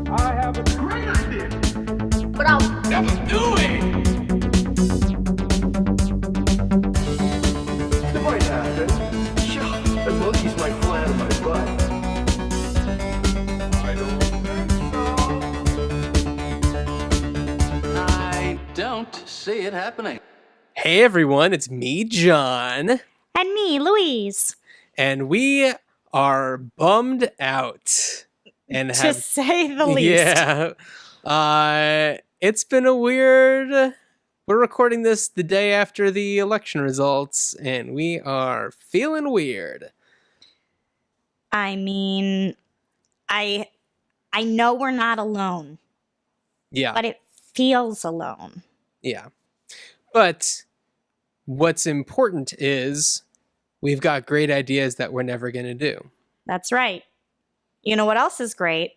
I have a great idea. But I'll never do it. It might happen. Sure, the monkey's might fly out of my butt. I don't think so. I don't see it happening. Hey everyone, it's me, Jon. And me, Louise. And we are bummed out. And To say the least. Yeah. It's been a weird... We're recording this the day after the election results, and we are feeling weird. I mean, I know we're not alone, Yeah. but it feels alone. Yeah. But what's important is we've got great ideas that we're never going to do. That's right. You know what else is great?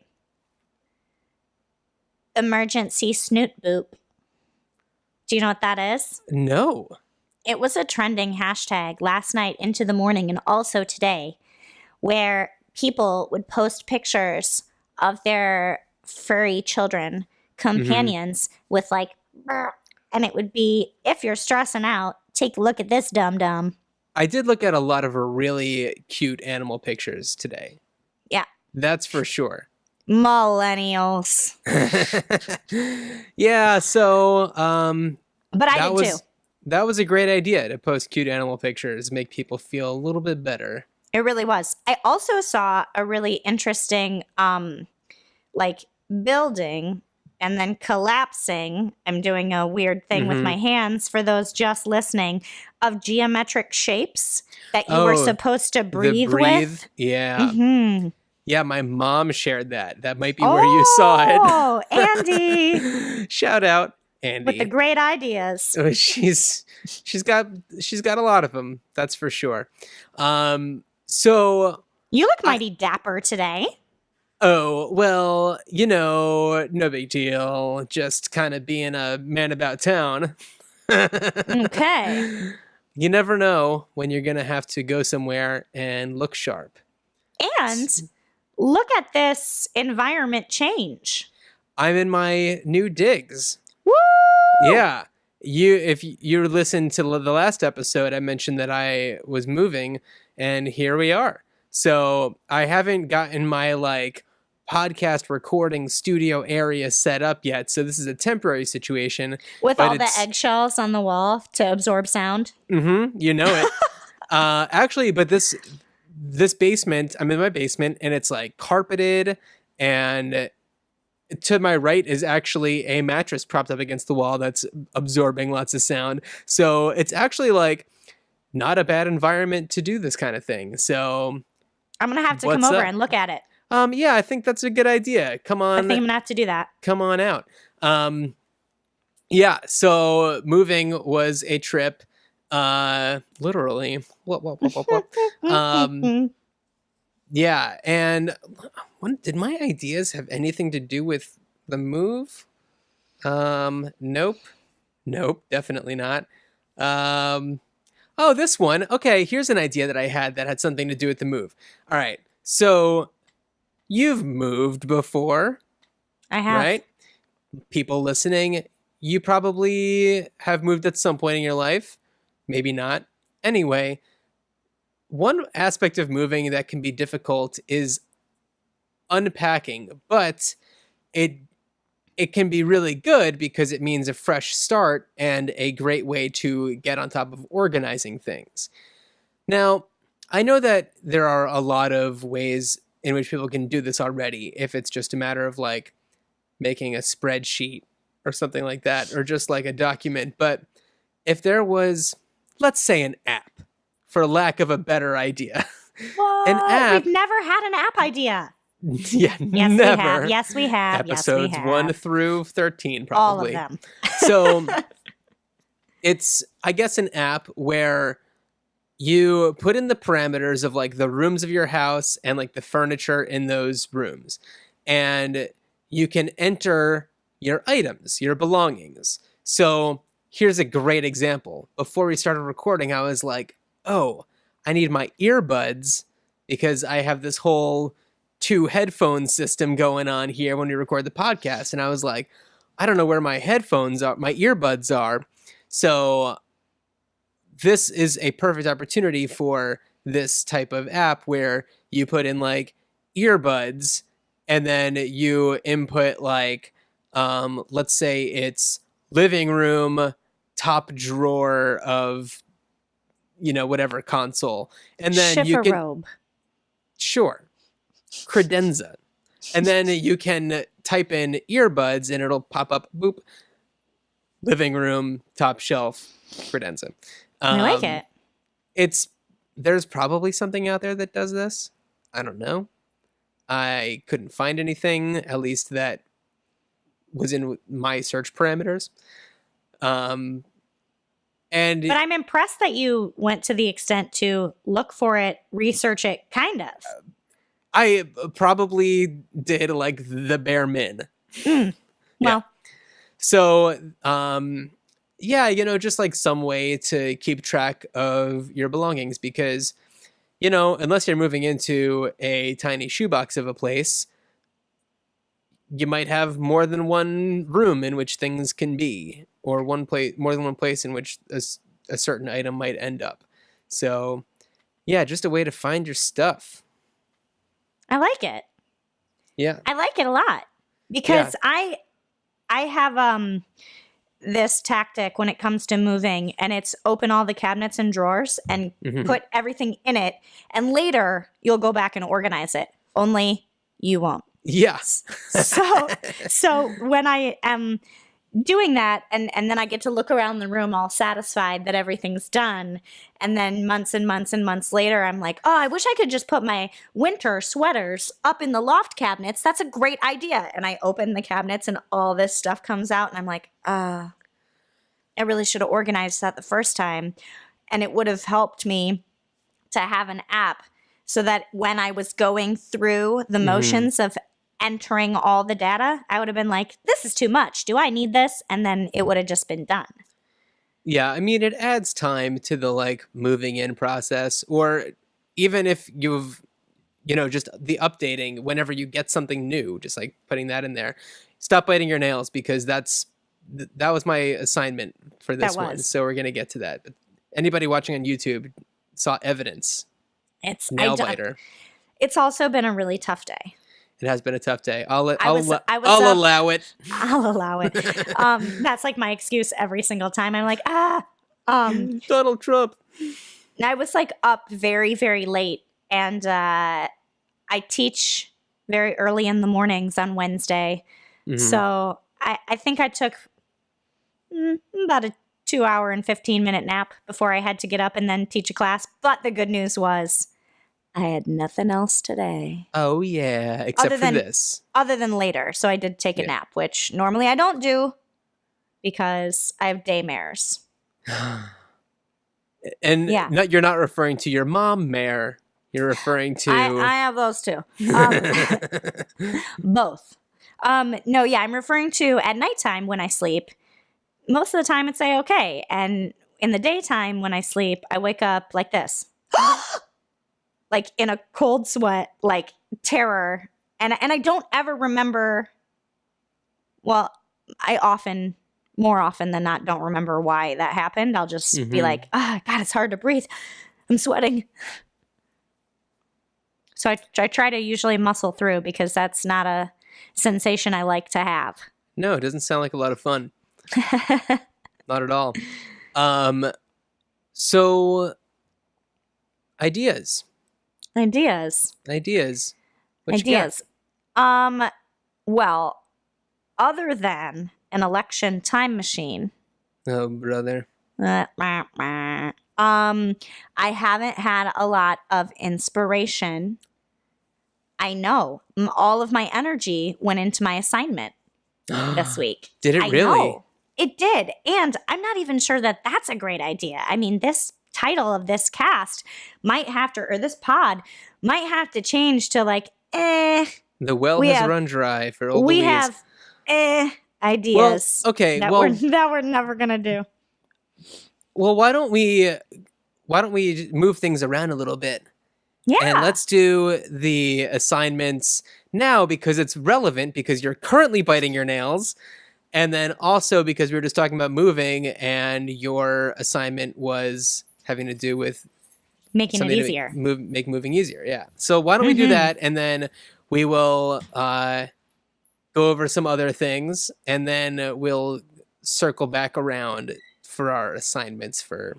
Emergency snoot boop. Do you know what that is? No. It was a trending hashtag last night into the morning and also today, where people would post pictures of their furry children, companions, with like, "Brr," and it would be, if you're stressing out, take a look at this dum-dum. I did look at a lot of really cute animal pictures today. Yeah. That's for sure. Millennials. Yeah, so But I did too. That was a great idea to post cute animal pictures, make people feel a little bit better. It really was. I also saw a really interesting building and then collapsing. I'm doing a weird thing with my hands for those just listening, of geometric shapes that you were supposed to breathe with. Yeah. Mm-hmm. Yeah, my mom shared that. That might be where you saw it. Oh, Andy. Shout out, Andy. With the great ideas. Oh, she's got a lot of them. That's for sure. So You look mighty dapper today. oh, well, you know, no big deal. Just kind of being a man about town. Okay. You never know when you're going to have to go somewhere and look sharp. And look at this environment change. I'm in my new digs. Woo! Yeah. If you listened to the last episode, I mentioned that I was moving, and here we are. So I haven't gotten my podcast recording studio area set up yet. So this is a temporary situation. With all the eggshells on the wall to absorb sound. Mm-hmm. You know it. Actually, but this basement, I'm in my basement, and it's carpeted, and to my right is actually a mattress propped up against the wall that's absorbing lots of sound. So it's actually not a bad environment to do this kind of thing. So I'm going to have to come over and look at it. Yeah, I think that's a good idea. Come on. I think I'm going to have to do that. Come on out. Yeah, so moving was a trip. Literally. Yeah, and did my ideas have anything to do with the move? Nope, definitely not. Oh, this one. Okay, here's an idea that I had something to do with the move. All right, so you've moved before. I have. Right? People listening, you probably have moved at some point in your life. Maybe not. Anyway, one aspect of moving that can be difficult is unpacking, but it can be really good because it means a fresh start and a great way to get on top of organizing things. Now, I know that there are a lot of ways in which people can do this already, if it's just a matter of making a spreadsheet or something like that, or just a document. But if there was, let's say, an app, for lack of a better idea. Whoa, an app. We've never had an app idea. Yeah, yes, never. Yes, we have. Episodes 1 through 13, probably. All of them. So it's, I guess, an app where you put in the parameters of the rooms of your house and the furniture in those rooms. And you can enter your items, your belongings. So here's a great example. Before we started recording, I was like, oh, I need my earbuds because I have this whole 2 headphone system going on here when we record the podcast. And I was like, I don't know where my headphones are, my earbuds are. So this is a perfect opportunity for this type of app where you put in like earbuds and then you input like, let's say it's living room, top drawer of, whatever console. And then you can, Chifferobe. sure, credenza. And then you can type in earbuds and it'll pop up, boop, living room, top shelf, credenza. I like it. There's probably something out there that does this. I don't know. I couldn't find anything, at least that was in my search parameters. But I'm impressed that you went to the extent to look for it, research it, kind of. I probably did like the bare min. Well, yeah. So, just like some way to keep track of your belongings because, unless you're moving into a tiny shoebox of a place, you might have more than one room in which things can be, or more than one place in which a certain item might end up. So, yeah, just a way to find your stuff. I like it. Yeah. I like it a lot because I have this tactic when it comes to moving, and it's open all the cabinets and drawers and put everything in it, and later you'll go back and organize it. Only you won't. Yes. So when I am doing that and then I get to look around the room all satisfied that everything's done, and then months and months and months later I'm like, oh, I wish I could just put my winter sweaters up in the loft cabinets. That's a great idea. And I open the cabinets and all this stuff comes out and I'm like, I really should have organized that the first time. And it would have helped me to have an app so that when I was going through the motions of entering all the data, I would have been like, this is too much. Do I need this? And then it would have just been done. Yeah, I mean, it adds time to the like moving in process, or even if you've, just the updating whenever you get something new, just like putting that in there. Stop biting your nails because that was my assignment for this one. So we're going to get to that. But anybody watching on YouTube saw evidence. It's nail biter. It's also been a really tough day. It has been a tough day. I'll allow it. I'll allow it. That's like my excuse every single time. I'm like, Donald Trump. I was like up very, very late, and I teach very early in the mornings on Wednesday. So I think I took about a 2-hour and 15-minute nap before I had to get up and then teach a class. But the good news was I had nothing else today. Oh, yeah. Except for this. Other than later. So I did take a nap, which normally I don't do because I have daymares. And you're not referring to your mom mare. You're referring to... I have those too. Both. No, yeah, I'm referring to at nighttime when I sleep. Most of the time it's A-okay. And in the daytime when I sleep, I wake up like this. Like in a cold sweat, like terror. And I don't ever remember, well, more often than not, don't remember why that happened. I'll just be like, God, it's hard to breathe. I'm sweating. So I try to usually muscle through because that's not a sensation I like to have. No, it doesn't sound like a lot of fun. Not at all. So ideas. What you got? Well, other than an election time machine. Oh, brother. I haven't had a lot of inspiration. I know. All of my energy went into my assignment this week. Did it really? Know. It did. And I'm not even sure that that's a great idea. I mean, this title of this cast or this pod might have to change to like, The well has run dry for old Louise. We have ideas. Well, okay. That we're never gonna do. Well, why don't we move things around a little bit? Yeah. And let's do the assignments now because it's relevant because you're currently biting your nails. And then also because we were just talking about moving and your assignment was having to do with Making it something to easier. make moving easier. Yeah. So why don't we do that? And then we will go over some other things and then we'll circle back around for our assignments for.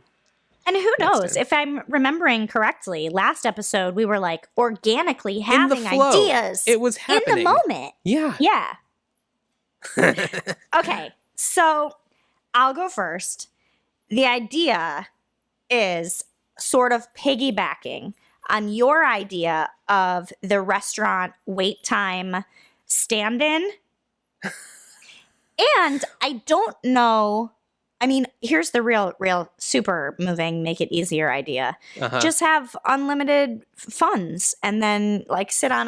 And who next knows, time. if I'm remembering correctly, last episode we were like organically In the having flow. ideas. It was happening. In the moment. Yeah. Yeah. Okay, so I'll go first. The idea is sort of piggybacking on your idea of the restaurant wait time stand-in. And I don't know. I mean, here's the real super moving, make it easier idea. Just have unlimited funds and then like sit on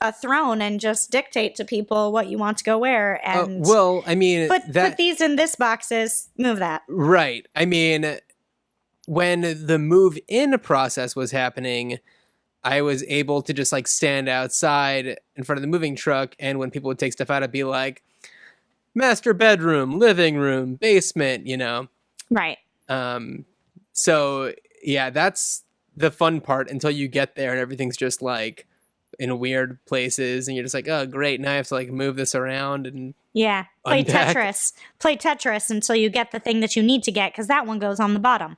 a throne and just dictate to people what you want to go where. And well, I mean, put these in this boxes, move that. Right. I mean, when the move in process was happening, I was able to just like stand outside in front of the moving truck. And when people would take stuff out, I'd be like, master bedroom, living room, basement, you know? Right. So yeah, that's the fun part until you get there and everything's just like in weird places and you're just like, oh great, now I have to like move this around and yeah. Play unpack. Play Tetris until you get the thing that you need to get because that one goes on the bottom.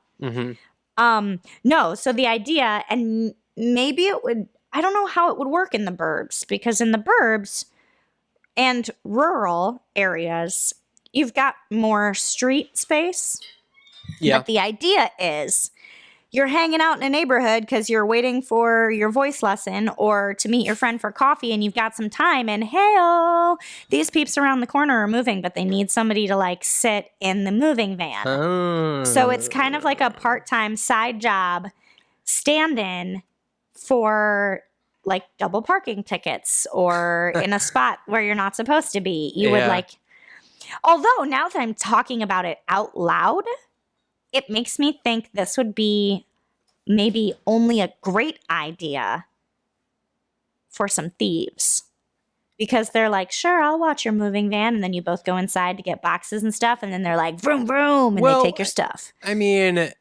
No, so the idea, and maybe it would, I don't know how it would work in the burbs because in the burbs and rural areas, you've got more street space. Yeah. But the idea is you're hanging out in a neighborhood because you're waiting for your voice lesson or to meet your friend for coffee and you've got some time and hey-oh, these peeps around the corner are moving, but they need somebody to like sit in the moving van. So it's kind of like a part-time side job stand-in for like double parking tickets or in a spot where you're not supposed to be. You would like, although now that I'm talking about it out loud, it makes me think this would be maybe only a great idea for some thieves. Because they're like, sure, I'll watch your moving van. And then you both go inside to get boxes and stuff. And then they're like, vroom, vroom. And they take your stuff. I mean,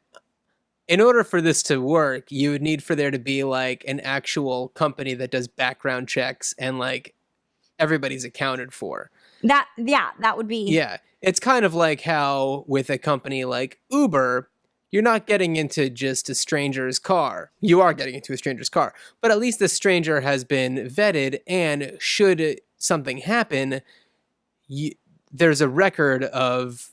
in order for this to work, you would need for there to be like an actual company that does background checks and like everybody's accounted for. That would be. Yeah. It's kind of like how with a company like Uber, you're not getting into just a stranger's car. You are getting into a stranger's car, but at least the stranger has been vetted and should something happen, there's a record of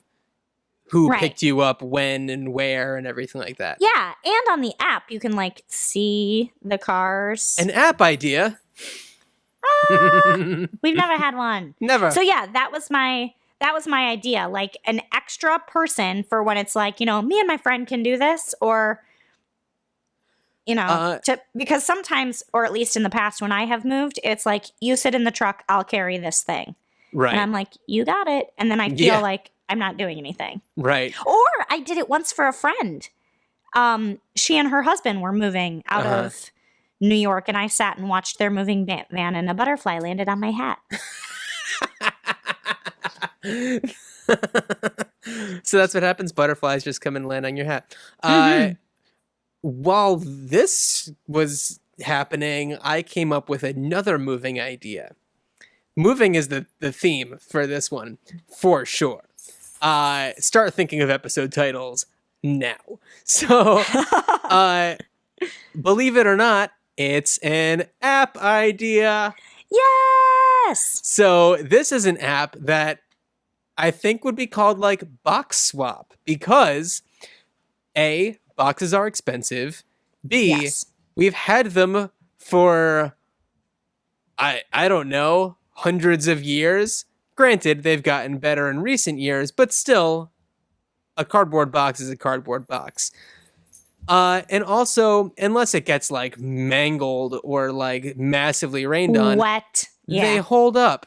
who picked you up when and where and everything like that. Yeah, and on the app, you can like see the cars. An app idea. We've never had one. Never. So yeah, that was my idea. Like an extra person for when it's like, you know, me and my friend can do this or, you know, because sometimes, or at least in the past when I have moved, it's like you sit in the truck, I'll carry this thing. Right. And I'm like, you got it. And then I feel like I'm not doing anything. Right. Or I did it once for a friend. She and her husband were moving out of New York, and I sat and watched their moving van, and a butterfly landed on my hat. So that's what happens. Butterflies just come and land on your hat. While this was happening, I came up with another moving idea. Moving is the theme for this one, for sure. Start thinking of episode titles now. So, believe it or not, it's an app idea. Yes! So this is an app that I think would be called like Box Swap because A, boxes are expensive. B, we've had them for, I don't know, hundreds of years. Granted, they've gotten better in recent years, but still, a cardboard box is a cardboard box. And also, unless it gets like mangled or like massively rained on, wet, they hold up.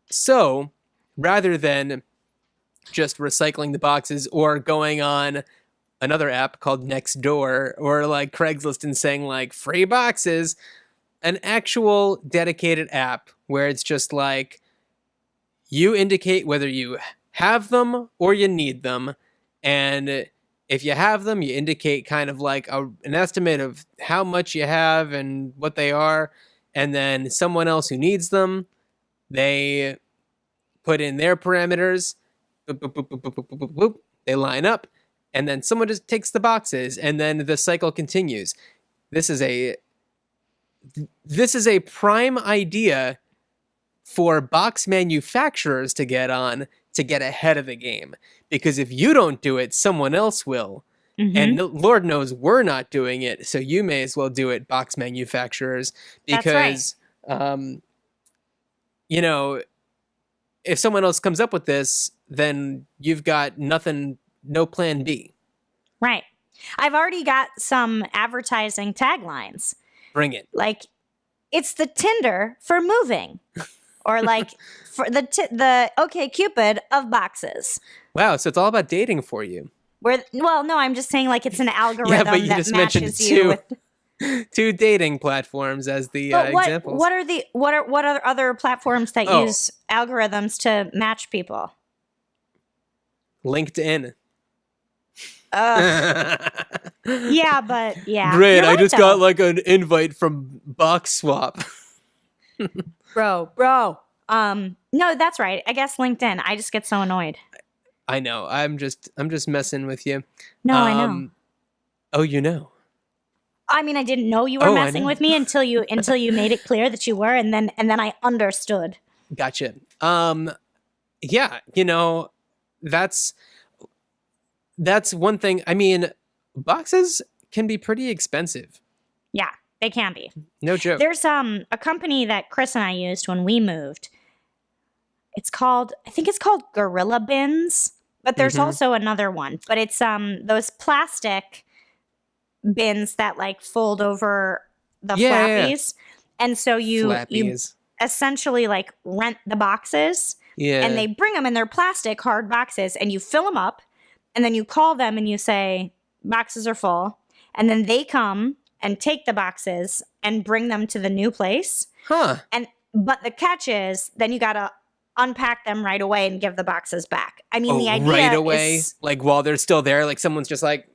So, rather than just recycling the boxes or going on another app called Nextdoor or like Craigslist and saying like free boxes, an actual dedicated app where it's just like you indicate whether you have them or you need them. And if you have them, you indicate kind of like an estimate of how much you have and what they are. And then someone else who needs them, they put in their parameters. Boop, boop, boop, boop, boop, boop, boop, boop. They line up. And then someone just takes the boxes. And then the cycle continues. This is a prime idea for box manufacturers to get on to get ahead of the game. Because if you don't do it, someone else will. Mm-hmm. And Lord knows we're not doing it. So you may as well do it, box manufacturers. Because, you know, if someone else comes up with this, then you've got nothing, no plan B. Right. I've already got some advertising taglines. Bring it. Like, it's the Tinder for moving. Or like for the OkCupid of boxes. Wow, so it's all about dating for you. Well, no, I'm just saying like it's an algorithm but you that just matches mentioned you with two dating platforms as the But examples. what are other platforms that use algorithms to match people? LinkedIn. Yeah, but yeah. Great, You're I right, just though. got like an invite from Box Swap. bro. No, that's right. I guess LinkedIn. I just get so annoyed. I know. I'm just messing with you. No, I know. Oh, you know. I mean, I didn't know you were messing with me until you made it clear that you were, and then I understood. Gotcha. Yeah, you know, that's one thing. I mean, boxes can be pretty expensive. Yeah, they can be. No joke. There's a company that Chris and I used when we moved. I think it's called Gorilla Bins, but there's also another one. But it's those plastic bins that like fold over the flappies. And so you essentially like rent the boxes. Yeah. And they bring them in their plastic hard boxes and you fill them up and then you call them and you say boxes are full. And then they come and take the boxes and bring them to the new place. Huh. But the catch is then you got to unpack them right away and give the boxes back. I mean, the idea right away, is like while they're still there, like someone's just like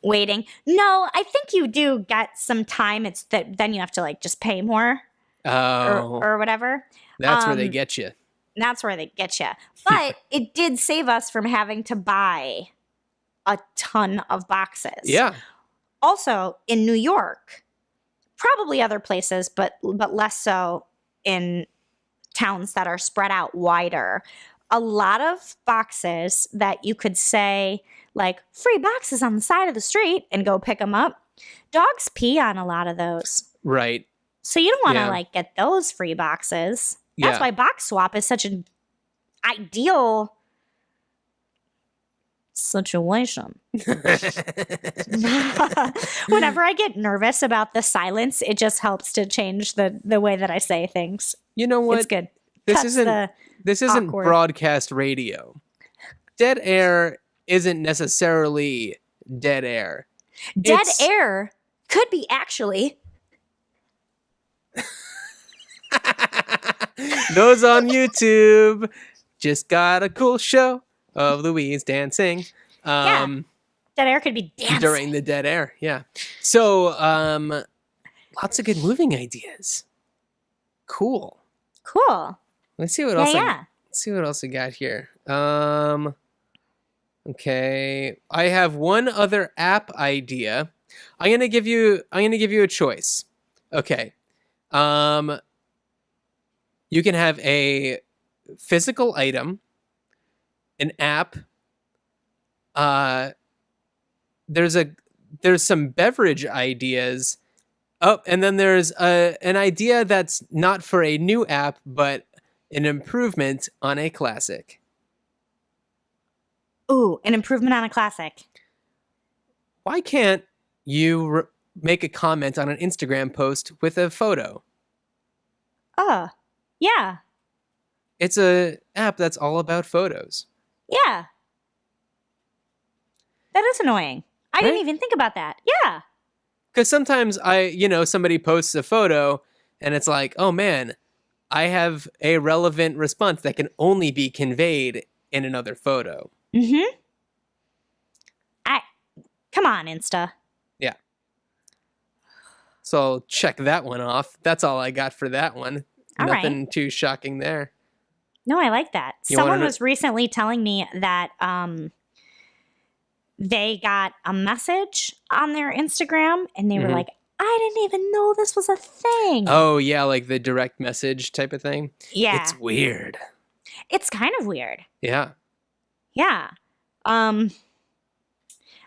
waiting. No, I think you do get some time. It's that then you have to like just pay more or whatever. That's where they get you. That's where they get you. But it did save us from having to buy a ton of boxes. Yeah. Also in New York, probably other places, but less so in towns that are spread out wider. A lot of boxes that you could say like free boxes on the side of the street and go pick them up. Dogs pee on a lot of those. Right. So you don't want to like get those free boxes. That's why Box Swap is such an ideal situation. Whenever I get nervous about the silence, it just helps to change the way that I say things. You know what? It's good. This isn't awkward. broadcast radio. Dead air isn't necessarily dead air. Dead air could be actually. Those on YouTube just got a cool show of Louise dancing. Dead air could be dancing. During the dead air, yeah. So, lots of good moving ideas. Cool. Let's see what else. Let's see what else we got here. Okay, I have one other app idea. I'm gonna give you a choice. Okay. You can have a physical item, an app. There's some beverage ideas. Oh, and then there's an idea that's not for a new app, but an improvement on a classic. Ooh, an improvement on a classic. Why can't you make a comment on an Instagram post with a photo? Yeah. It's a app that's all about photos. Yeah. That is annoying. I didn't even think about that. Yeah. Because sometimes somebody posts a photo and it's like, oh man, I have a relevant response that can only be conveyed in another photo. Mm-hmm. Come on, Insta. Yeah. So I'll check that one off. That's all I got for that one. All Nothing right. too shocking there. No, I like that. Someone was recently telling me that they got a message on their Instagram and they were like, I didn't even know this was a thing. Oh, yeah, like the direct message type of thing. Yeah. It's weird. It's kind of weird. Yeah. Yeah.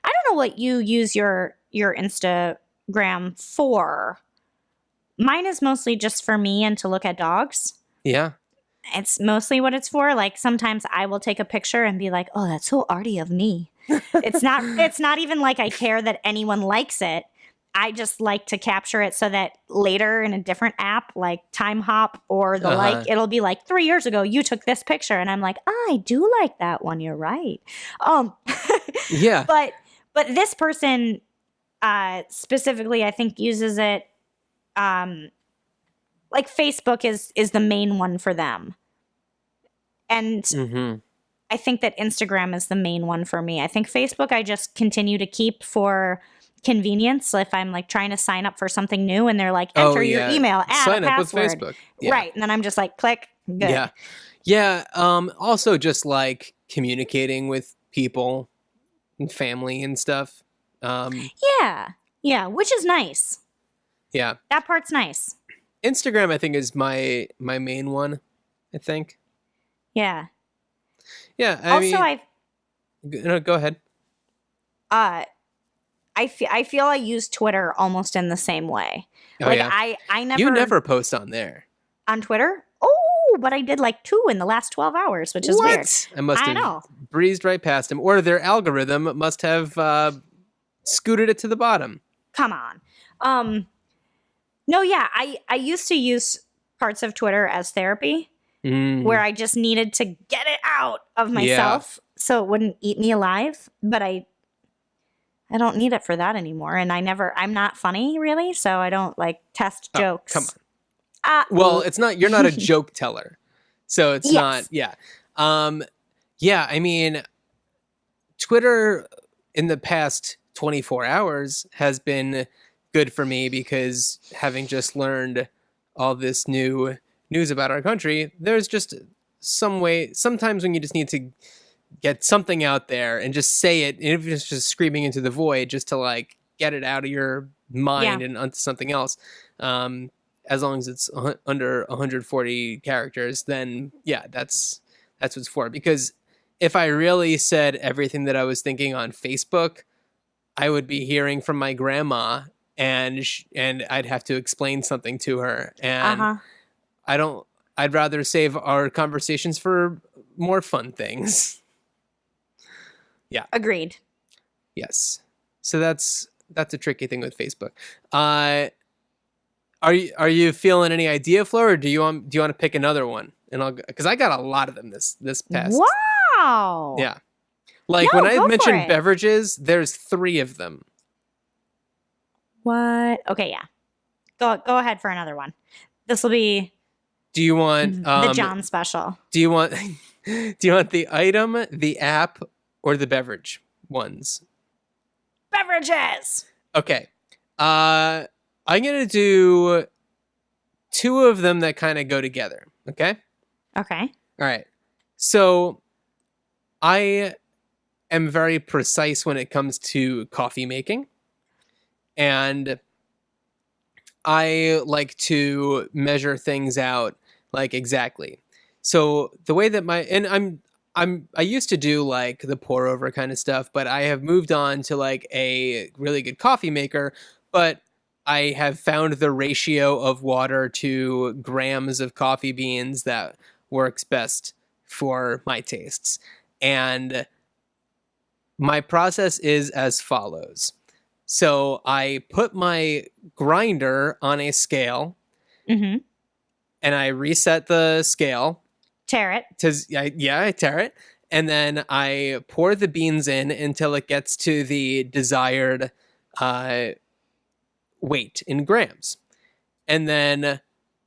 I don't know what you use your Instagram for. Mine is mostly just for me and to look at dogs. Yeah. It's mostly what it's for. Like sometimes I will take a picture and be like, "Oh, that's so arty of me." It's not even like I care that anyone likes it. I just like to capture it so that later in a different app like Time Hop or the like, it'll be like 3 years ago you took this picture and I'm like, I do like that one. You're right. Yeah. But this person specifically, I think uses it. Like Facebook is the main one for them. And I think that Instagram is the main one for me. I think Facebook I just continue to keep for convenience. If I'm like trying to sign up for something new and they're like, enter your email, add sign a up password. with Facebook. Yeah. Right. And then I'm just like, click, good. Yeah. Yeah. Also just like communicating with people and family and stuff. Yeah. Yeah. Which is nice. Yeah. That part's nice. Instagram, I think, is my main one, I think. Yeah. Yeah. Go ahead. I feel I use Twitter almost in the same way. Oh, like yeah. I never. You never post on there. On Twitter? Oh, but I did like 2 in the last 12 hours, which is weird. I must have breezed right past them. Or their algorithm must have scooted it to the bottom. Come on. No, yeah, I used to use parts of Twitter as therapy where I just needed to get it out of myself so it wouldn't eat me alive. But I don't need it for that anymore. And I'm not funny really, so I don't like test jokes. Come on. Well, you're not a joke teller. So it's not, yeah. Yeah, I mean, Twitter in the past 24 hours has been good for me because having just learned all this new news about our country, there's just some way, sometimes when you just need to get something out there and just say it, even if it's just screaming into the void, just to like get it out of your mind and onto something else. As long as it's under 140 characters, then yeah, that's what it's for. Because if I really said everything that I was thinking on Facebook, I would be hearing from my grandma and I'd have to explain something to her. And I'd rather save our conversations for more fun things. Yeah. Agreed. Yes. So that's a tricky thing with Facebook. Are you feeling any idea flow, or do you want to pick another one? And because I got a lot of them this past. Wow. Yeah. Like when I mentioned beverages, there's 3 of them. What? Okay, yeah. Go ahead for another one. This will be. Do you want the Jon special? Do you want the item, the app, or the beverage ones? Beverages. Okay. I'm gonna do 2 of them that kind of go together. Okay. Okay. All right. So I am very precise when it comes to coffee making. And I like to measure things out like exactly. So the way that I used to do like the pour over kind of stuff, but I have moved on to like a really good coffee maker, but I have found the ratio of water to grams of coffee beans that works best for my tastes. And my process is as follows. So I put my grinder on a scale and I reset the scale. Tear it. I tear it. and then I pour the beans in until it gets to the desired weight in grams. And then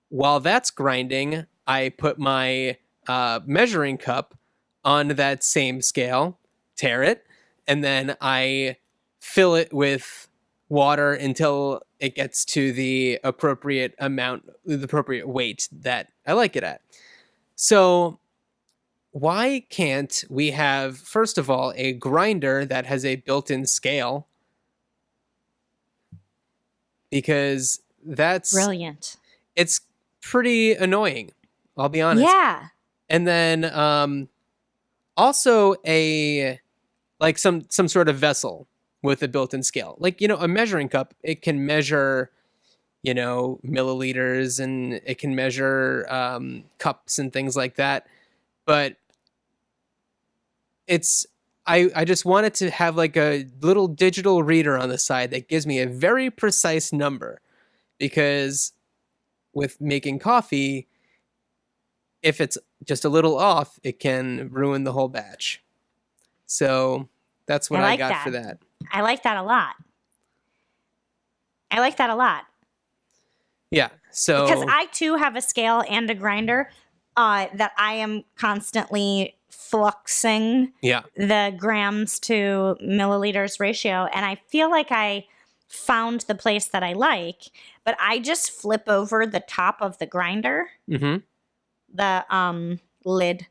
while that's grinding, I put my measuring cup on that same scale, tare it, and then I fill it with water until it gets to the appropriate amount, the appropriate weight that I like it at. So why can't we have, first of all, a grinder that has a built-in scale? Because that's Brilliant. it's pretty annoying, I'll be honest. Yeah. And then also a like some sort of vessel with a built-in scale. Like, a measuring cup, it can measure, milliliters, and it can measure cups and things like that. But I just wanted to have like a little digital reader on the side that gives me a very precise number, because with making coffee, if it's just a little off, it can ruin the whole batch. So that's what I got for that. I like that a lot. Yeah. So Because I too have a scale and a grinder that I am constantly fluxing yeah. the grams to milliliters ratio. And I feel like I found the place that I like, but I just flip over the top of the grinder, Mm-hmm. the lid,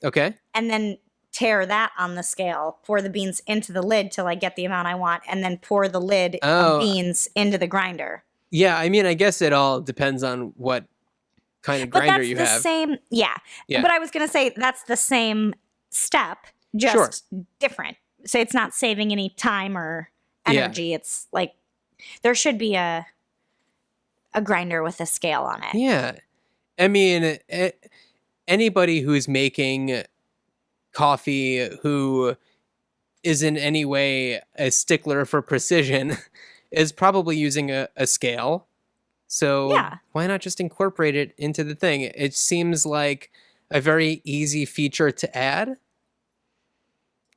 Okay. and then tear that on the scale, pour the beans into the lid till I get the amount I want, and then pour the lid of beans into the grinder. Yeah. I mean, I guess it all depends on what kind of grinder you have. But that's the same, yeah. Yeah. But I was going to say that's the same step, just different. So it's not saving any time or energy. Yeah. It's like there should be a grinder with a scale on it. Yeah. I mean, anybody who's making coffee who is in any way a stickler for precision is probably using a scale. So why not just incorporate it into the thing? It seems like a very easy feature to add.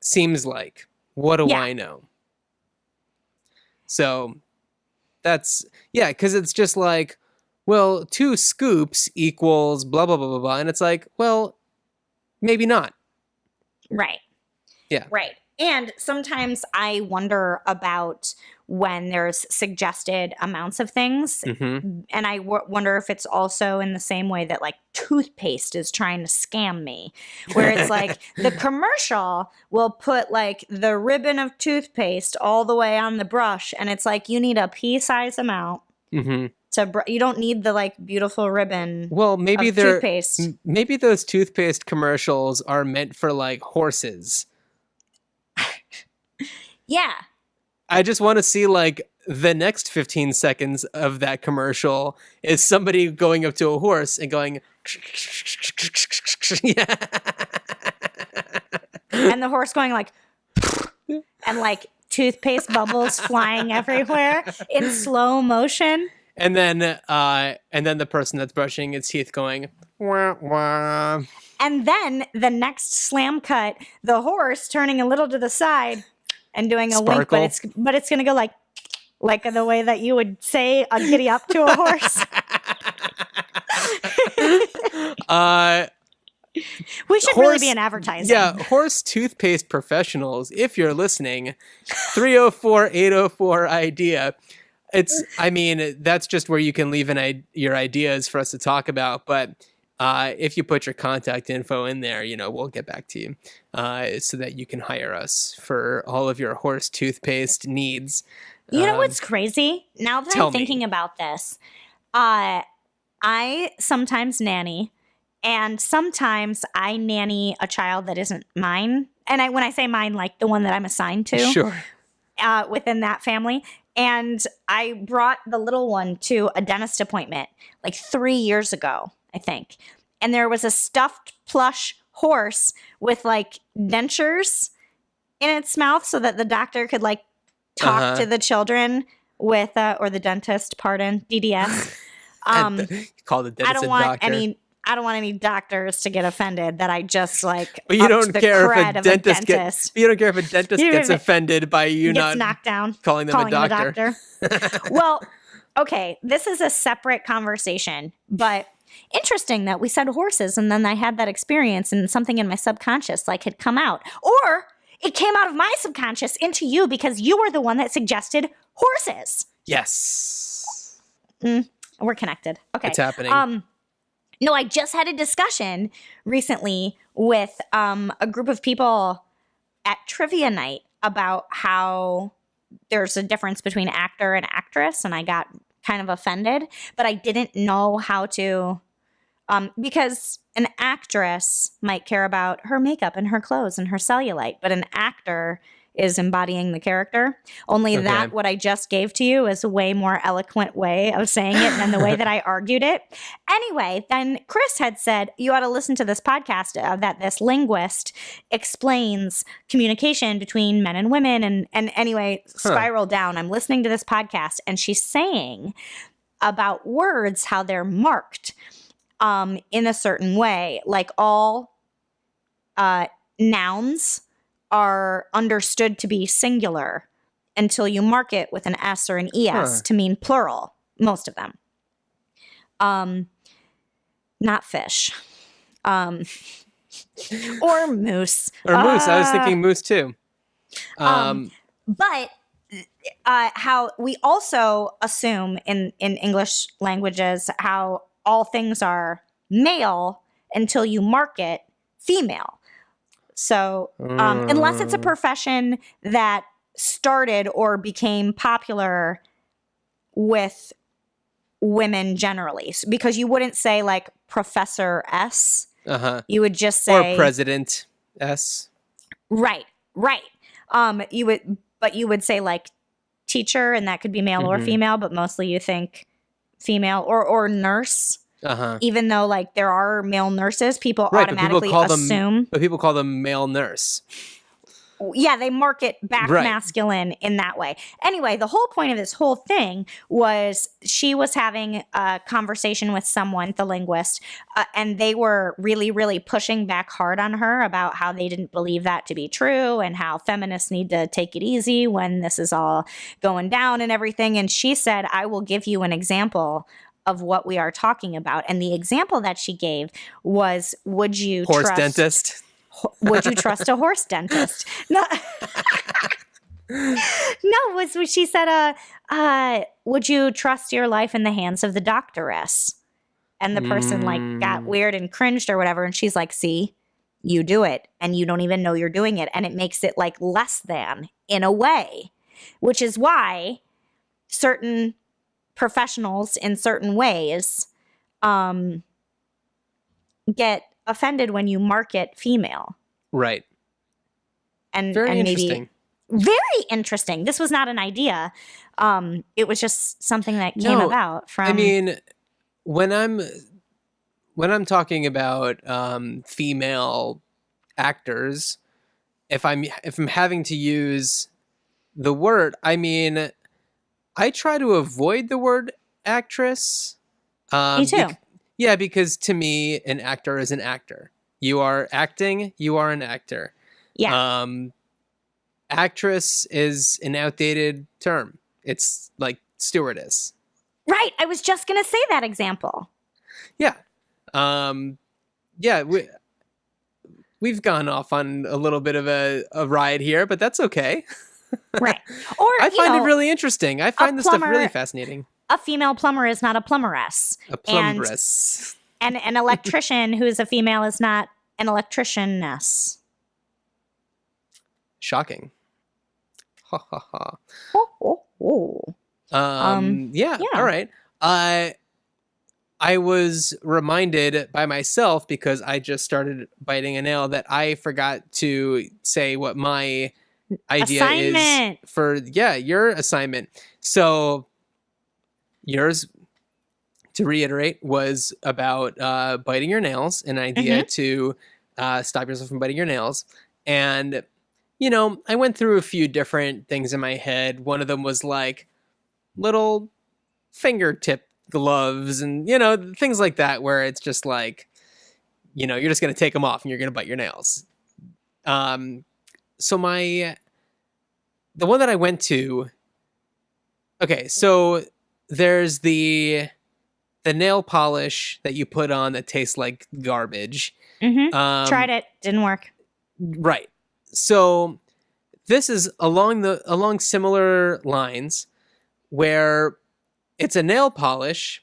Seems like. What do I know? So that's, because it's just like, well, 2 scoops equals blah, blah, blah, blah, blah. And it's like, well, maybe not. Right. Yeah. Right. And sometimes I wonder about when there's suggested amounts of things. Mm-hmm. And I wonder if it's also in the same way that like toothpaste is trying to scam me, where it's like the commercial will put like the ribbon of toothpaste all the way on the brush. And it's like, you need a pea-size amount. Mm-hmm. You don't need the like beautiful ribbon. Well, maybe of they're toothpaste. Maybe those toothpaste commercials are meant for like horses. Yeah. I just want to see like the next 15 seconds of that commercial is somebody going up to a horse and going yeah. And the horse going like and like toothpaste bubbles flying everywhere in slow motion. And then the person that's brushing its teeth going wah, wah. And then the next slam cut, the horse turning a little to the side and doing a Sparkle. wink, but it's gonna go like the way that you would say a giddy up to a horse. We should really be an advertising. Yeah, horse toothpaste professionals, if you're listening, 304-804-IDEA. That's just where you can leave your ideas for us to talk about. But if you put your contact info in there, we'll get back to you so that you can hire us for all of your horse toothpaste needs. You know what's crazy? Now that I'm thinking about this, I sometimes nanny, and sometimes I nanny a child that isn't mine. And when I say mine, like the one that I'm assigned to. Sure. Within that family. And I brought the little one to a dentist appointment like 3 years ago, I think. And there was a stuffed plush horse with like dentures in its mouth so that the doctor could like talk to the children with, or the dentist, pardon, DDS. Call the dentist I don't want doctor. any I don't want any doctors to get offended that I just like. But you upped don't the care if cred a of dentist dentist. you don't care if a dentist You gets don't- offended by you gets not knocked down, calling them a him doctor. Well, okay, this is a separate conversation, but interesting that we said horses, and then I had that experience, and something in my subconscious like had come out, or it came out of my subconscious into you because you were the one that suggested horses. Yes. We're connected. Okay, It's happening. No, I just had a discussion recently with a group of people at trivia night about how there's a difference between actor and actress, and I got kind of offended, but I didn't know how to, because an actress might care about her makeup and her clothes and her cellulite, but an actor is embodying the character. Only that what I just gave to you is a way more eloquent way of saying it than the way that I argued it. Anyway, then Chris had said, you ought to listen to this podcast that this linguist explains communication between men and women. And anyway, spiral down. I'm listening to this podcast and she's saying about words, how they're marked in a certain way. Like all nouns are understood to be singular until you mark it with an S or an ES to mean plural, most of them. Not fish. Or moose. Or moose. I was thinking moose too. But how we also assume in English languages how all things are male until you mark it female. So unless it's a profession that started or became popular with women generally, because you wouldn't say like Professor S. You would just say or President S. Right. You would say like teacher, and that could be male or female, but mostly you think female or nurse. Even though like there are male nurses, people automatically assume. But people call them male nurse. Yeah, they mark it back masculine in that way. Anyway, the whole point of this whole thing was she was having a conversation with someone, the linguist, and they were really, really pushing back hard on her about how they didn't believe that to be true and how feminists need to take it easy when this is all going down and everything. And she said, I will give you an example of what we are talking about. And the example that she gave was, would you horse trust dentist? Would you trust a horse dentist? No, was what she said. Would you trust your life in the hands of the doctoress? And the person like got weird and cringed or whatever. And she's like, see, you do it and you don't even know you're doing it. And it makes it like less than in a way, which is why certain professionals in certain ways get offended when you mark it female. Right. And very and interesting. Maybe very interesting. This was not an idea. It was just something that came about from. I mean, when I'm talking about female actors, if I'm having to use the word, I mean, I try to avoid the word actress. Me too. Yeah, because to me, an actor is an actor. You are acting, you are an actor. Yeah. Actress is an outdated term. It's like stewardess. Right. I was just going to say that example. Yeah. We've gone off on a little bit of a ride here, but that's okay. Right. Or I find it really interesting. I find this stuff really fascinating. A female plumber is not a plumberess. A plumberess. And an electrician who is a female is not an electricianess. Shocking. Ha ha ha. Oh. Yeah. All right. I was reminded by myself, because I just started biting a nail, that I forgot to say what my idea is for your assignment. So yours, to reiterate, was about biting your nails, an idea to stop yourself from biting your nails. And I went through a few different things in my head. One of them was like little fingertip gloves and things like that, where it's just like you're just going to take them off and you're going to bite your nails. So the one that I went to, okay, so there's the nail polish that you put on that tastes like garbage. Tried it, didn't work. Right. So this is along similar lines, where it's a nail polish,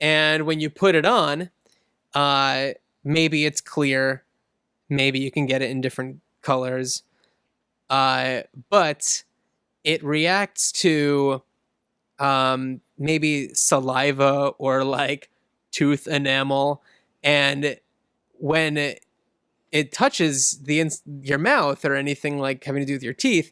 and when you put it on, maybe it's clear, maybe you can get it in different colors, but it reacts to maybe saliva or like tooth enamel, and when it touches your mouth or anything like having to do with your teeth,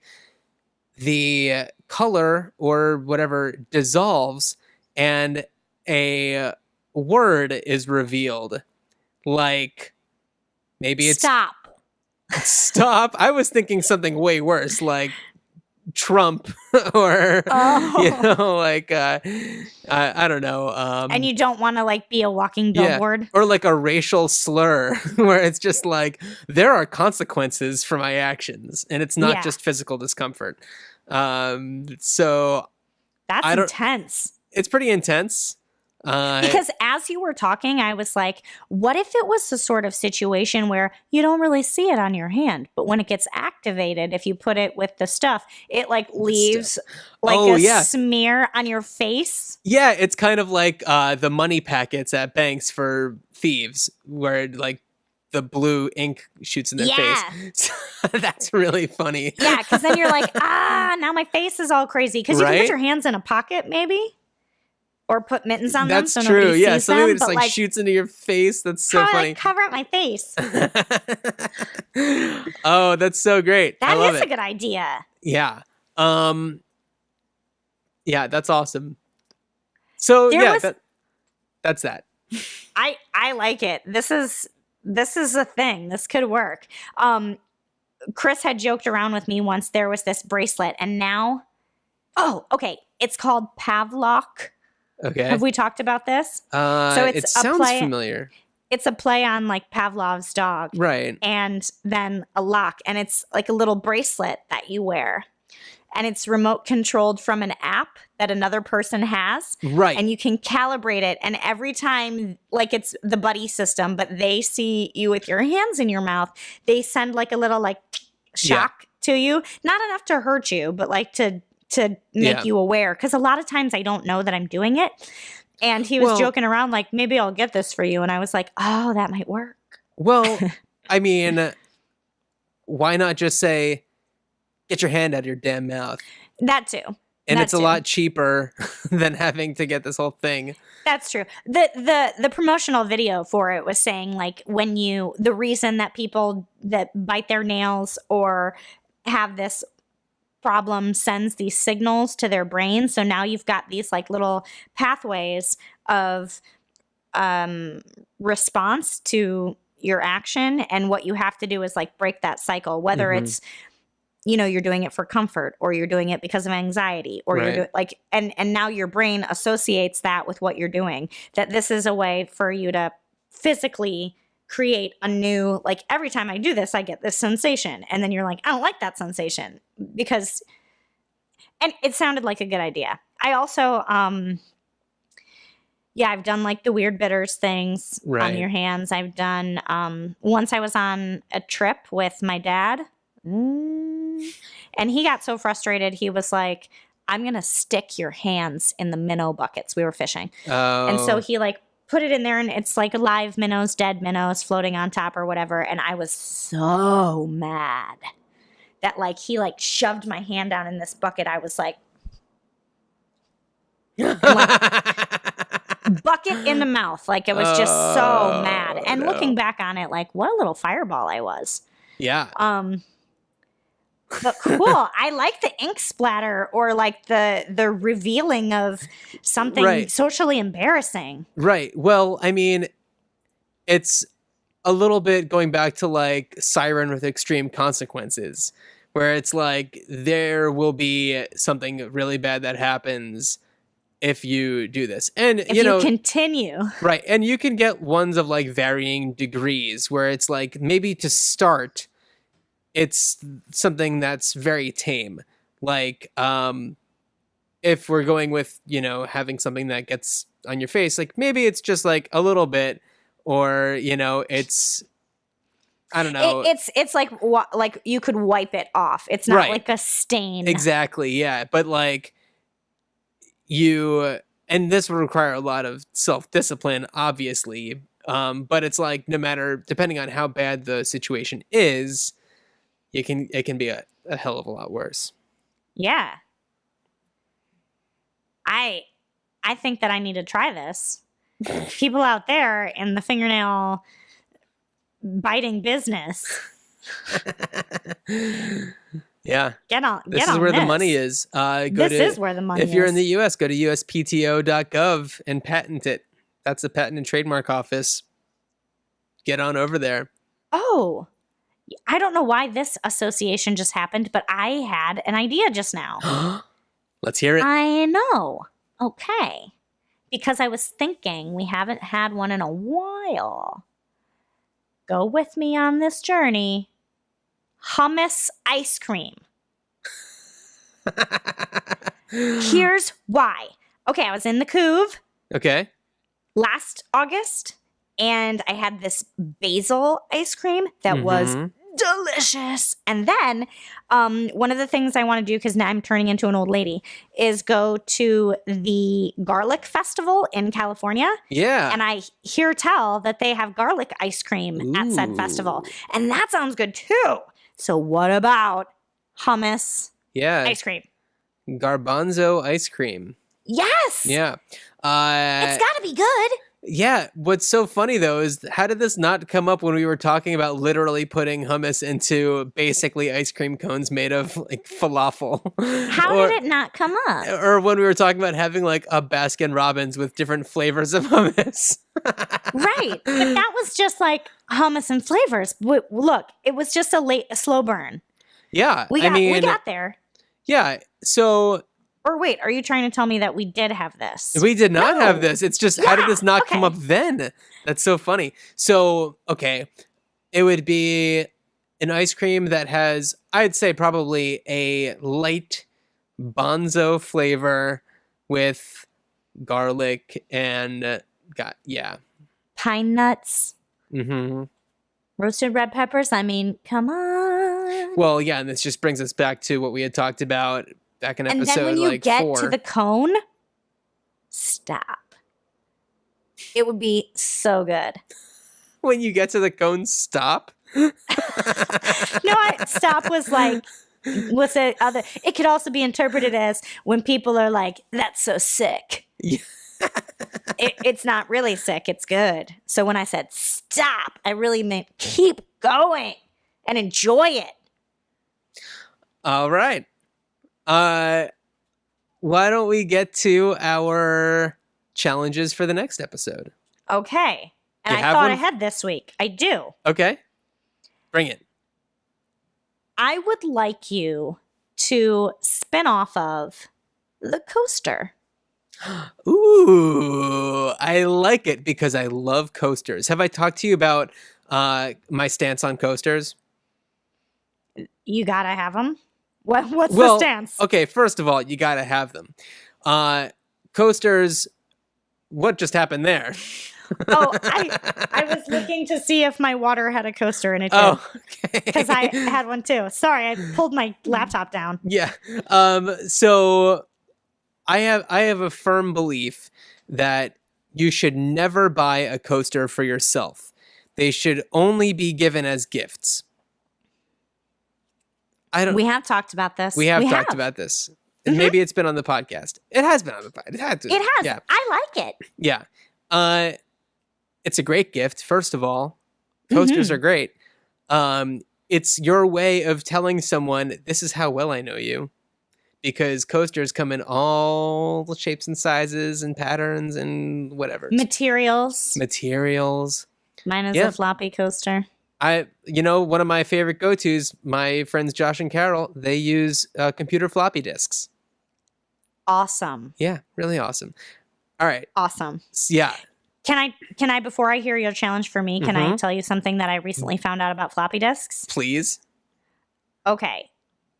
the color or whatever dissolves and a word is revealed. Like maybe it's stop. I was thinking something way worse, like Trump or like I don't know. And you don't want to like be a walking billboard, or like a racial slur where it's just like there are consequences for my actions, and it's not just physical discomfort. So that's intense. It's pretty intense. Because as you were talking, I was like, what if it was the sort of situation where you don't really see it on your hand, but when it gets activated, if you put it with the stuff, it like leaves like a smear on your face? Yeah, it's kind of like the money packets at banks for thieves, where like the blue ink shoots in their face. That's really funny. Yeah, because then you're like, now my face is all crazy. Because you can put your hands in a pocket, maybe. Or put mittens on them so nobody sees them. Something that just like shoots into your face. That's so funny. Cover up my face. Oh, that's so great. That is a good idea. Yeah. Yeah, that's awesome. So that's that. I like it. This is a thing. This could work. Chris had joked around with me once. There was this bracelet, and now, it's called Pavlok. Okay. Have we talked about this? So it sounds familiar. It's a play on like Pavlov's dog. Right. And then a lock. And it's like a little bracelet that you wear. And it's remote controlled from an app that another person has. Right. And you can calibrate it. And every time, like it's the buddy system, but they see you with your hands in your mouth, they send like a little like shock to you. Not enough to hurt you, but like to make you aware. Because a lot of times I don't know that I'm doing it. And he was joking around like, maybe I'll get this for you. And I was like, oh, that might work. Well, I mean, why not just say, get your hand out of your damn mouth? That too. And it's a lot cheaper than having to get this whole thing. That's true. The promotional video for it was saying like the reason that people that bite their nails or have this problem sends these signals to their brain. So now you've got these like little pathways of response to your action. And what you have to do is like break that cycle, whether it's, you're doing it for comfort or you're doing it because of anxiety or you're doing like, and now your brain associates that with what you're doing, that this is a way for you to physically create a new, like every time I do this, I get this sensation. And then you're like, I don't like that sensation because, and it sounded like a good idea. I also, I've done like the weird bitters things on your hands. I've done, once I was on a trip with my dad and he got so frustrated. He was like, I'm going to stick your hands in the minnow buckets. We were fishing. Oh. And so he like put it in there and it's like live minnows, dead minnows floating on top or whatever. And I was so mad that like he like shoved my hand down in this bucket. I was like, bucket in the mouth. Like it was just so mad. And looking back on it, like what a little fireball I was. Yeah. But cool. I like the ink splatter or like the revealing of something socially embarrassing. Right. Well, I mean, it's a little bit going back to like Siren with Extreme Consequences, where it's like there will be something really bad that happens if you do this. And If you continue. right, and you can get ones of like varying degrees where it's like maybe to start it's something that's very tame. Like if we're going with, having something that gets on your face, like maybe it's just like a little bit, or it's, I don't know. It's like you could wipe it off. It's not like a stain. Exactly, yeah. But like and this would require a lot of self-discipline, obviously. But it's like depending on how bad the situation is, it can be a hell of a lot worse. Yeah. I think that I need to try this. People out there in the fingernail biting business. Yeah. This is where the money is. This is where the money is. If you're in the US, go to uspto.gov and patent it. That's the Patent and Trademark Office. Get on over there. Oh, I don't know why this association just happened, but I had an idea just now. Let's hear it. I know. Okay. Because I was thinking we haven't had one in a while. Go with me on this journey. Hummus ice cream. Here's why. Okay, I was in the Couve. Okay. Last August, and I had this basil ice cream that was delicious. And then one of the things I want to do, because now I'm turning into an old lady, is go to the garlic festival in California. Yeah. And I hear tell that they have garlic ice cream at said festival. And that sounds good too. So what about hummus ice cream? Garbanzo ice cream. Yes. Yeah. It's got to be good. Yeah. What's so funny, though, is how did this not come up when we were talking about literally putting hummus into basically ice cream cones made of like falafel? How did it not come up? Or when we were talking about having like a Baskin Robbins with different flavors of hummus. Right. But that was just like hummus and flavors. Look, it was just a slow burn. Yeah. We got there. Yeah. So... Or wait, are you trying to tell me that we did have this? We did not have this. It's just, how did this not come up then? That's so funny. So, okay. It would be an ice cream that has, I'd say probably a light bonzo flavor with garlic and, pine nuts. Mm-hmm. Roasted red peppers. I mean, come on. Well, yeah, and this just brings us back to what we had talked about back in episode 4. And then when you get to the cone, stop. It would be so good. When you get to the cone, stop? Stop was like, what's the other? It could also be interpreted as when people are like, that's so sick. Yeah. It's not really sick. It's good. So when I said stop, I really meant keep going and enjoy it. All right. Why don't we get to our challenges for the next episode? Okay. And I thought ahead this week. I do. Okay. Bring it. I would like you to spin off of the coaster. Ooh, I like it because I love coasters. Have I talked to you about my stance on coasters? You gotta have them. What's the stance? Okay, first of all, you gotta have them. Coasters, what just happened there? I was looking to see if my water had a coaster in it too. Oh, okay. Because I had one too. Sorry, I pulled my laptop down. Yeah. So I have a firm belief that you should never buy a coaster for yourself. They should only be given as gifts. We have talked about this. We have talked about this. And maybe it's been on the podcast. It has been on the podcast. It had to. It has. Yeah. I like it. Yeah. It's a great gift, first of all. Coasters are great. It's your way of telling someone, this is how well I know you. Because coasters come in all the shapes and sizes and patterns and whatever. Materials. Mine is a floppy coaster. One of my favorite go-tos, my friends Josh and Carol, they use computer floppy disks. Awesome. Yeah, really awesome. All right. Awesome. Yeah. Can I before I hear your challenge for me, can I tell you something that I recently found out about floppy disks? Please. Okay.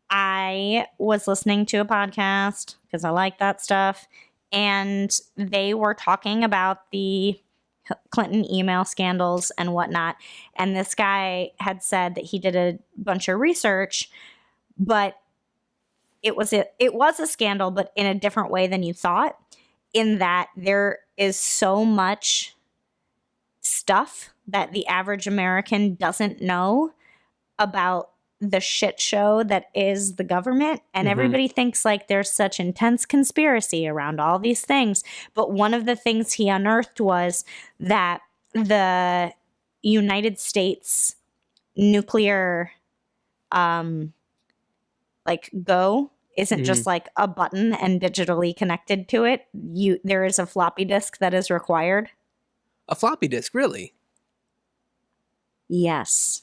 I was listening to a podcast because I like that stuff, and they were talking about the Clinton email scandals and whatnot. And this guy had said that he did a bunch of research, but it was a scandal, but in a different way than you thought, in that there is so much stuff that the average American doesn't know about the shit show that is the government. And everybody thinks like there's such intense conspiracy around all these things. But one of the things he unearthed was that the United States nuclear go isn't just like a button and digitally connected to it. There is a floppy disk that is required. A floppy disk, really? Yes.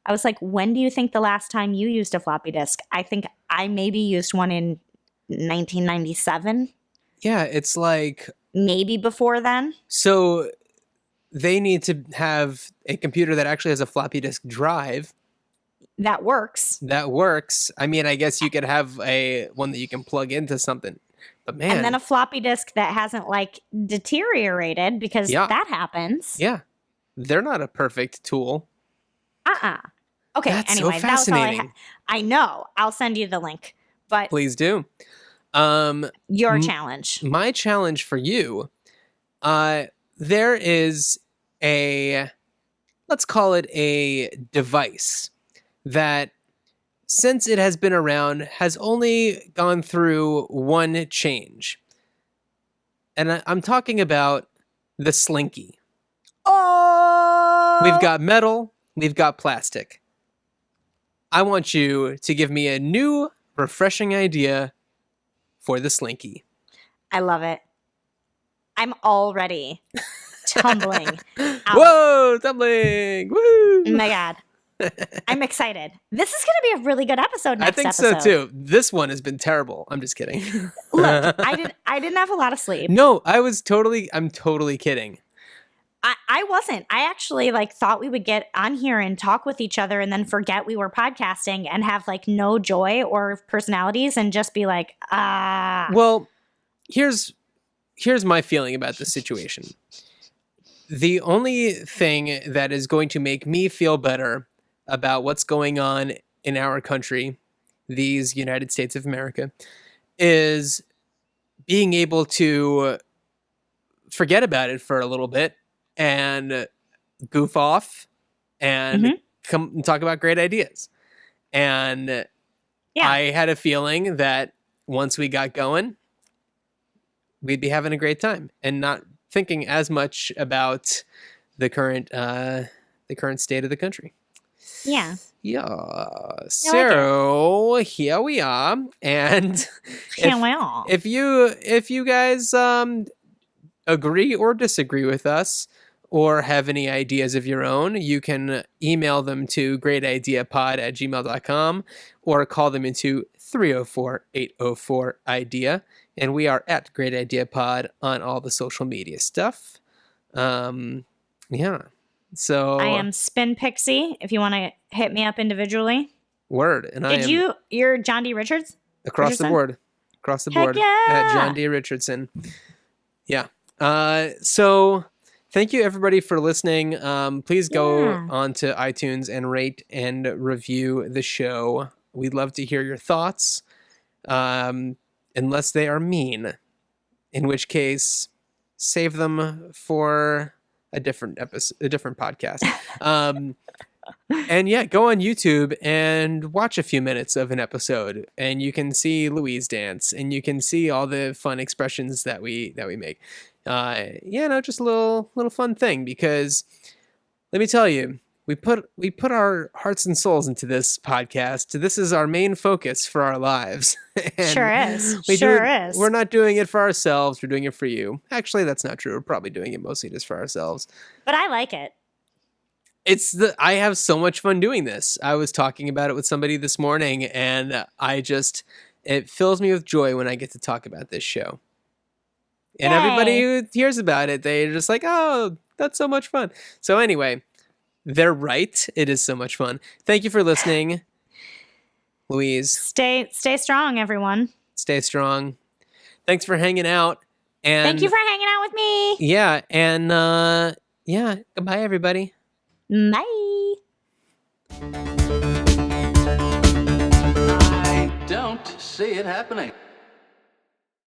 I was like, when do you think the last time you used a floppy disk? I think I maybe used one in 1997. Yeah, it's like... Maybe before then. So they need to have a computer that actually has a floppy disk drive. That works. I mean, I guess you could have one that you can plug into something. But man... And then a floppy disk that hasn't like deteriorated, because that happens. Yeah. They're not a perfect tool. Okay, That's anyway, so fascinating. that was all I know. I'll send you the link. But please do. Your challenge. My challenge for you, there is let's call it a device that, since it has been around, has only gone through one change. And I'm talking about the Slinky. Oh! We've got metal, we've got plastic. I want you to give me a new, refreshing idea for the Slinky. I love it. I'm already tumbling out. Whoa, tumbling! Woo! Oh my God. I'm excited. This is going to be a really good episode next episode. I think so too. This one has been terrible. I'm just kidding. Look, I didn't have a lot of sleep. No, I'm totally kidding. I wasn't. I actually thought we would get on here and talk with each other and then forget we were podcasting and have no joy or personalities and just be like, Well, here's my feeling about the situation. The only thing that is going to make me feel better about what's going on in our country, these United States of America, is being able to forget about it for a little bit and goof off and come and talk about great ideas. And I had a feeling that once we got going, we'd be having a great time and not thinking as much about the current state of the country. Yeah. Yeah. So here we are. And if you guys agree or disagree with us, or have any ideas of your own, you can email them to greatideapod@gmail.com or call them into 304-804-IDEA. And we are at Great Idea Pod on all the social media stuff. Yeah. So I am Spin Pixie, if you want to hit me up individually. Word. And you're John D. Richards? Across the board. Heck yeah! At John D. Richardson. Yeah. So thank you everybody for listening. Please go on to iTunes and rate and review the show. We'd love to hear your thoughts. Unless they are mean, in which case save them for a different podcast. And go on YouTube and watch a few minutes of an episode, and you can see Louise dance, and you can see all the fun expressions that we make. Just a little fun thing, because let me tell you, we put our hearts and souls into this podcast. This is our main focus for our lives. Sure is. We're not doing it for ourselves. We're doing it for you. Actually, that's not true. We're probably doing it mostly just for ourselves. But I like it. I have so much fun doing this. I was talking about it with somebody this morning, and I just it fills me with joy when I get to talk about this show. And Yay. everybody who hears about it, they're just like, oh, that's so much fun. So anyway, they're right. It is so much fun. Thank you for listening, Louise. Stay strong, everyone. Stay strong. Thanks for hanging out. And Thank you for hanging out with me. yeah, and goodbye, everybody. Bye. I don't see it happening.